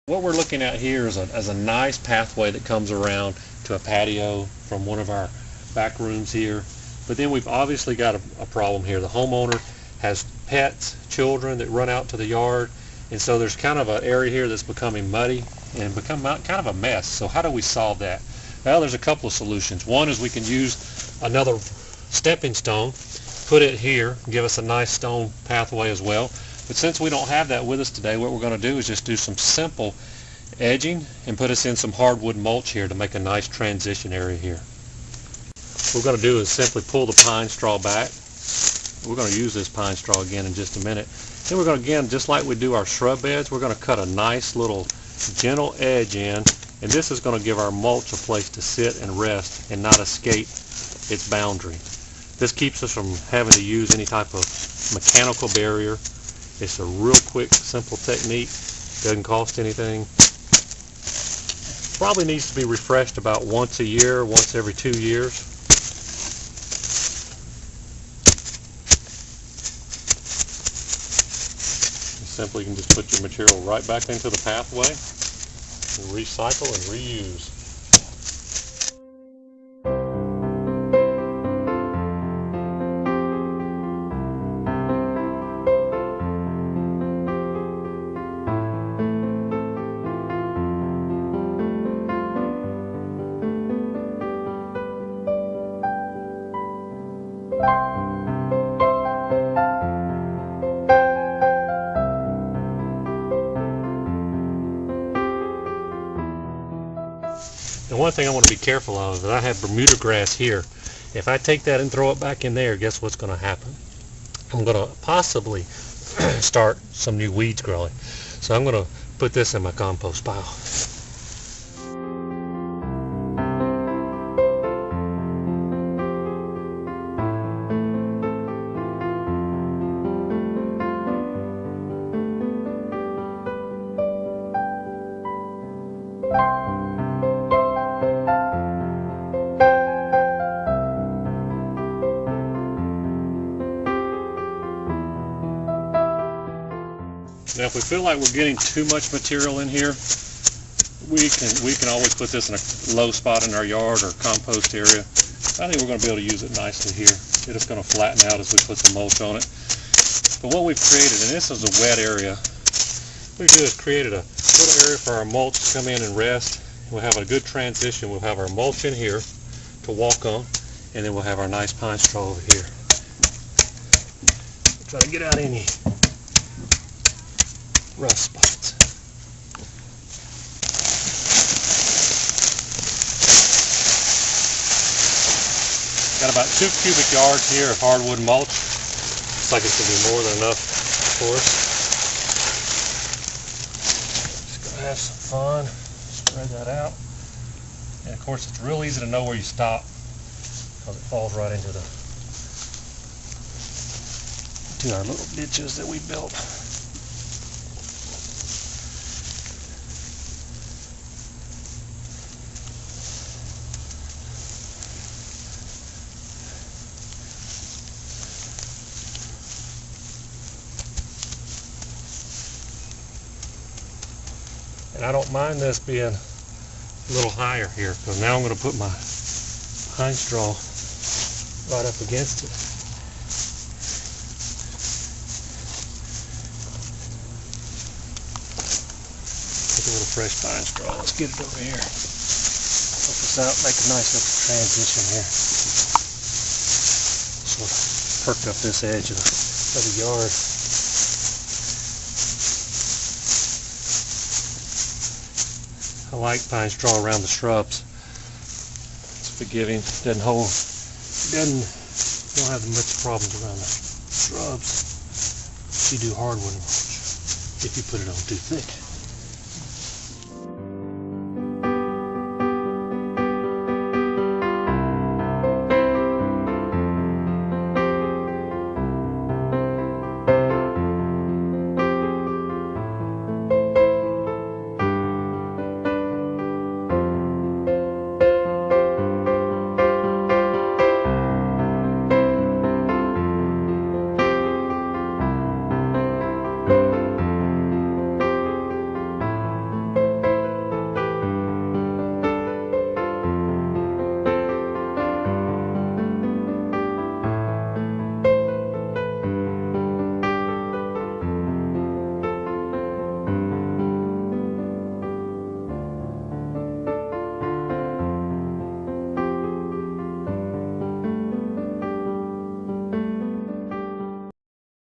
What we're looking at here is a nice pathway that comes around to a patio from one of our back rooms here. But then we've obviously got a problem here. The homeowner has pets, children that run out to the yard, and so there's kind of an area here that's becoming muddy and become kind of a mess. So how do we solve that? Well, there's a couple of solutions. One is we can use another stepping stone, put it here, give us a nice stone pathway as well. But since we don't have that with us today, what we're going to do is just do some simple edging and put us in some hardwood mulch here to make a nice transition area here. What we're going to do is simply pull the pine straw back. We're going to use this pine straw again in just a minute. Then we're going to, again, just like we do our shrub beds, we're going to cut a nice little gentle edge in, and this is going to give our mulch a place to sit and rest and not escape its boundary. This keeps us from having to use any type of mechanical barrier. It's a real quick, simple technique. Doesn't cost anything. Probably needs to be refreshed about once a year, once every 2 years. Simply, you can just put your material right back into the pathway and recycle and reuse. The one thing I want to be careful of is that I have Bermuda grass here. If I take that and throw it back in there, guess what's going to happen? I'm going to possibly start some new weeds growing. So I'm going to put this in my compost pile. Now, if we feel like we're getting too much material in here, we can always put this in a low spot in our yard or compost area. I think we're going to be able to use it nicely here. It's going to flatten out as we put some mulch on it. But what we've created, and this is a wet area, what we've done is created a little area for our mulch to come in and rest. We'll have a good transition. We'll have our mulch in here to walk on, and then we'll have our nice pine straw over here. Try to get out any rough spots. Got about 2 cubic yards here of hardwood mulch. Looks like it's going to be more than enough for us. Just going to have some fun. Spread that out. And of course it's real easy to know where you stop because it falls right into our little ditches that we built. And I don't mind this being a little higher here, because now I'm going to put my pine straw right up against it. Take a little fresh pine straw. Let's get it over here. Help us out, make a nice little transition here. Sort of perk up this edge of the yard. I like pine straw around the shrubs. It's forgiving, doesn't hold, you don't have much problems around the shrubs. You do hardwood mulch if you put it on too thick.